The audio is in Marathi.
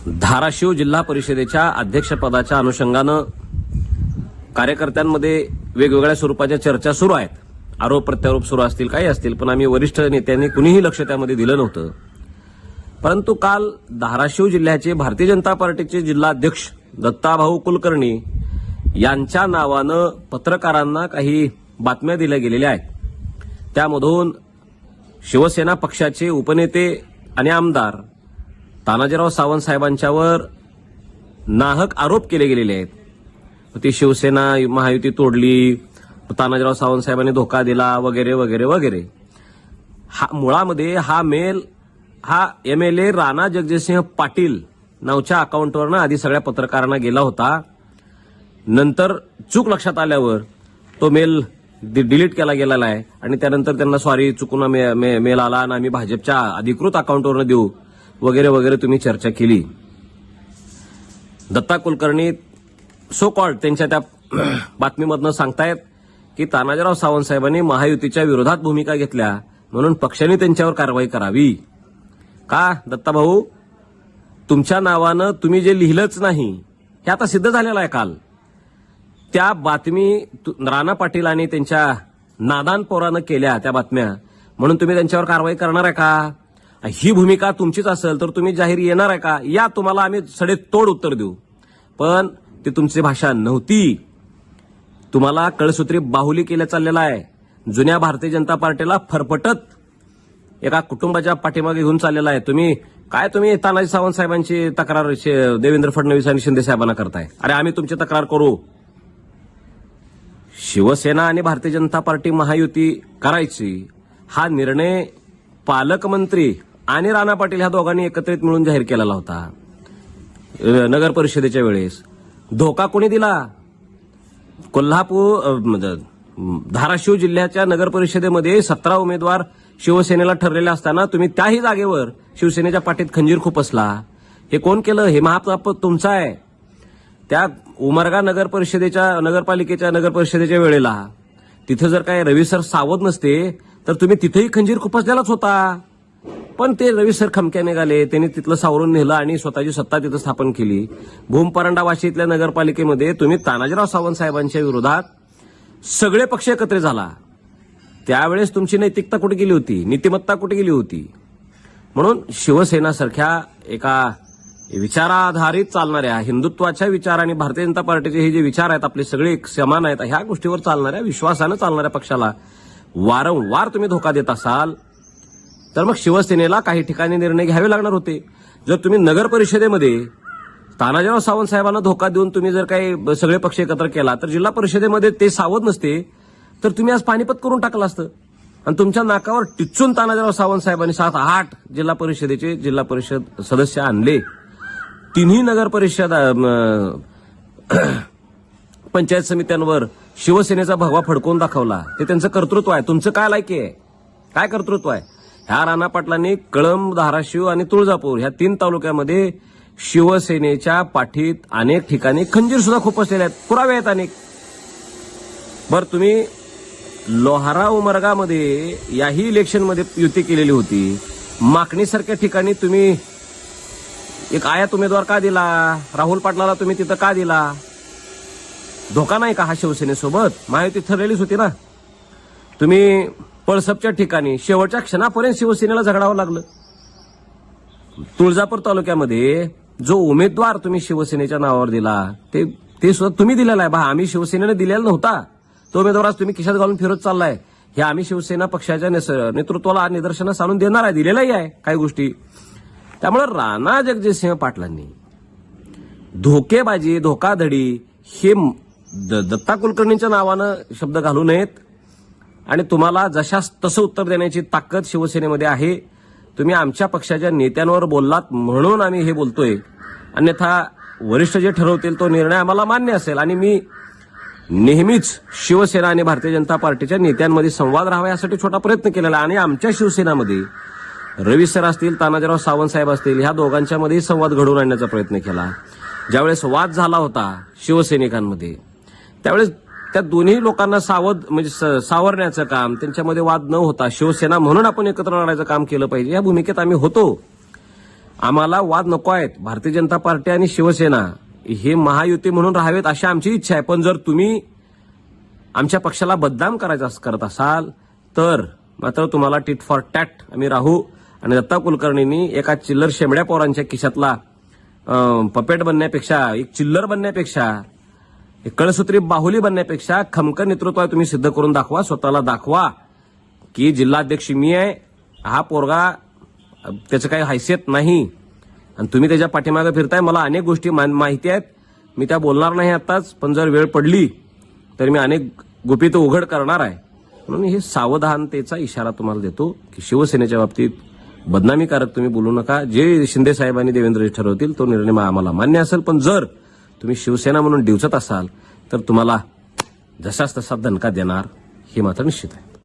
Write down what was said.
धाराशिव जिल्हा परिषदेच्या अध्यक्षपदाच्या अनुषंगानं कार्यकर्त्यांमध्ये वेगवेगळ्या स्वरूपाच्या चर्चा सुरू आहेत. आरोप प्रत्यारोप सुरू असतील, काही असतील, पण आम्ही वरिष्ठ नेत्यांनी कुणीही लक्ष त्यामध्ये दिलं नव्हतं. परंतु काल धाराशिव जिल्ह्याचे भारतीय जनता पार्टीचे जिल्हाध्यक्ष दत्ताभाऊ कुलकर्णी यांच्या नावानं पत्रकारांना काही बातम्या दिल्या गेलेल्या आहेत. त्यामधून शिवसेना पक्षाचे उपनेते आणि आमदार तानाजीराव सावंत साहेबांच्यावर नाहक आरोप केले गेलेले आहेत. ती शिवसेना महायुती तोडली, तानाजीराव सावंत साहेबांनी धोका दिला, वगैरे वगैरे वगैरे. मुळामध्ये हा मेल हा एमएलए राणा जगजितसिंह पाटील नावच्या अकाउंटवरनं आधी सगळ्या पत्रकारांना गेला होता. नंतर चूक लक्षात आल्यावर तो मेल डिलीट केला गेलेला आहे आणि त्यानंतर त्यांना सॉरी चुकून मेल आला आणि आम्ही भाजपच्या अधिकृत अकाउंटवरनं देऊ वगैरे वगैरे तुम्ही चर्चा केली. दत्ता कुलकर्णी सो कॉल्ड त्यांच्या त्या बातमीमधनं सांगतायत की तानाजीराव सावंत साहेबांनी महायुतीच्या विरोधात भूमिका घेतल्या म्हणून पक्षाने त्यांच्यावर कारवाई करावी. का दत्ताभाऊ, तुमच्या नावानं तुम्ही जे लिहिलंच नाही हे आता सिद्ध झालेलं आहे. काल त्या बातमी राणा पाटील आणि त्यांच्या नादान पोरानं केल्या त्या बातम्या, म्हणून तुम्ही त्यांच्यावर कारवाई करणार आहे का? ही भूमिका तुमचीच असेल तर तुम्ही जाहीर येणार आहे का? या तुम्हाला आम्ही सडेतोड उत्तर देऊ. पण ती तुमची भाषा नव्हती. तुम्हाला कळसूत्री बाहुली केल्या चाललेला आहे. जुन्या भारतीय जनता पार्टीला फरफटत एका कुटुंबाच्या पाठीमागे घेऊन चाललेला आहे. तुम्ही तानाजी सावंत साहेबांची तक्रार देवेंद्र फडणवीस आणि शिंदे साहेबांना करताय. अरे आम्ही तुमची तक्रार करू. शिवसेना आणि भारतीय जनता पार्टी महायुती करायची हा निर्णय पालकमंत्री आणि राणा पाटील ह्या दोघांनी एकत्रित मिळून जाहीर केलेला होता. नगर परिषदेच्या वेळेस धोका कोणी दिला? धाराशिव जिल्ह्याच्या नगर परिषदेमध्ये 17 उमेदवार शिवसेनेला ठरलेले असताना तुम्ही त्याही जागेवर शिवसेनेच्या पाठीत खंजीर खुपसला. हे कोण केलं? हे महापाप तुमचा आहे. त्या उमरगा नगरपालिकेच्या नगर परिषदेच्या वेळेला तिथं जर काय रवी सर सावध नसते तर तुम्ही तिथेही खंजीर खुपसलेलाच होता. पण ते रवी सर खमक्या निघाले, त्यांनी तिथलं सावरून नेलं आणि स्वतःची सत्ता तिथं स्थापन केली. भूमपरंडावाशी इथल्या नगरपालिकेमध्ये तुम्ही तानाजीराव सावंत साहेबांच्या विरोधात सगळे पक्ष एकत्र झाला. त्यावेळेस तुमची नैतिकता कुठे गेली होती? नीतिमत्ता कुठे गेली होती? म्हणून शिवसेनासारख्या एका विचाराधारित चालणाऱ्या हिंदुत्वाच्या विचार आणि भारतीय जनता पार्टीचे हे जे विचार आहेत आपले सगळे समान आहेत, ह्या गोष्टीवर चालणाऱ्या विश्वासानं चालणाऱ्या पक्षाला वारंवार तुम्ही धोका देत असाल तर मग शिवसेनेला काही ठिकाणी निर्णय घ्यावे लागणार होते. जर तुम्ही नगर परिषदेमध्ये तानाजीराव सावंत साहेबांना धोका देऊन तुम्ही जर काही सगळे पक्ष एकत्र केला तर जिल्हा परिषदेमध्ये ते सावध नसते तर तुम्ही आज पानिपत करून टाकलं असतं. आणि तुमच्या नाकावर टिच्चून तानाजीराव सावंत साहेबांनी 7-8 जिल्हा परिषद सदस्य आणले. तिन्ही नगर परिषद पंचायत समित्यांवर शिवसेनेचा भगवा फडकवून दाखवला. ते त्यांचं कर्तृत्व आहे. तुमचं काय लायकी आहे? काय कर्तृत्व आहे? ह्या राणा पाटलांनी कळंब, धाराशिव आणि तुळजापूर ह्या 3 तालुक्यामध्ये शिवसेनेच्या पाठीत अनेक ठिकाणी खंजीर सुद्धा खुपसलेले आहेत. पुरावे आहेत अनेक. बरं, तुम्ही लोहारा उमरगामध्ये याही इलेक्शनमध्ये युती केलेली होती. माकणीसारख्या ठिकाणी तुम्ही एक आयात उमेदवार का दिला? राहुल पाटलाला तुम्ही तिथं का दिला? धोका नाही का हा शिवसेनेसोबत? महायुती ठरलेलीच होती ना. तुम्ही पळसपच्या ठिकाणी शेवटच्या क्षणापर्यंत शिवसेनेला झगडावं लागलं. तुळजापूर तालुक्यामध्ये जो उमेदवार तुम्ही शिवसेनेच्या नावावर दिला ते सुद्धा तुम्ही दिलेला आहे. आम्ही शिवसेनेने दिलेला नव्हता. तो उमेदवार आज तुम्ही खिशात घालून फिरत चाललाय. हे आम्ही शिवसेना पक्षाच्या नेतृत्वाला निदर्शनास आणून देणार आहे, दिलेलाही आहे काही गोष्टी. त्यामुळे राणा जगजितसिंह पाटलांनी धोकेबाजी, धोकाधडी हे दत्ता कुलकर्णींच्या नावानं शब्द घालू नयेत. आणि तुम्हाला जशास तसं उत्तर देण्याची ताकद शिवसेनेमध्ये आहे. तुम्ही आमच्या पक्षाच्या नेत्यांवर बोललात म्हणून आम्ही हे बोलतोय. अन्यथा वरिष्ठ जे ठरवतील तो निर्णय आम्हाला मान्य असेल. आणि मी नेहमीच शिवसेना आणि भारतीय जनता पार्टीच्या नेत्यांमध्ये संवाद राहावा यासाठी छोटा प्रयत्न केलेला. आणि आमच्या शिवसेनामध्ये रवी सर असतील, तानाजीराव सावंत साहेब असतील, ह्या दोघांच्यामध्ये संवाद घडवून आणण्याचा प्रयत्न केला. ज्यावेळेस वाद झाला होता शिवसैनिकांमध्ये त्यावेळेस त्या दोन्ही लोकांना सावरण्याचं काम, त्यांच्यामध्ये वाद न होता शिवसेना म्हणून आपण एकत्र लढायचं काम केलं पाहिजे या भूमिकेत आम्ही होतो. आम्हाला वाद नको आहेत. भारतीय जनता पार्टी आणि शिवसेना हे महायुती म्हणून राहावेत अशी आमची इच्छा आहे. पण जर तुम्ही आमच्या पक्षाला बदनाम करत असाल तर मात्र तुम्हाला टिट फॉर टॅट आम्ही राहू. आणि दत्ता कुलकर्णींनी एका चिल्लर शेंबड्या पोरांच्या खिशातला पपेट बनण्यापेक्षा, एक चिल्लर बनण्यापेक्षा, एक कळसूत्री बाहुली बनण्यापेक्षा खमकर नेतृत्व तुम्ही सिद्ध करून दाखवा. स्वतःला दाखवा की जिल्हाध्यक्ष मी आहे. हा पोरगा त्याचं काही हैसियत नाही आणि तुम्ही त्याच्या पाठीमागे फिरताय. मला अनेक गोष्टी माहिती आहेत. मी त्या बोलणार नाही आताच, पण जर वेळ पडली तर मी अनेक गुपित उघड करणार आहे. म्हणून हे सावधानतेचा इशारा तुम्हाला देतो की शिवसेनेच्या बाबतीत बदनामीकारक तुम्ही बोलू नका. जे शिंदे साहेबांनी देवेंद्रजी ठरवतील तो निर्णय आम्हाला मान्य असेल. पण जर तुम्ही शिवसेना म्हणून डिवचत असाल तर तुम्हाला जसाच तसा दणका देणार हे मात्र निश्चित आहे.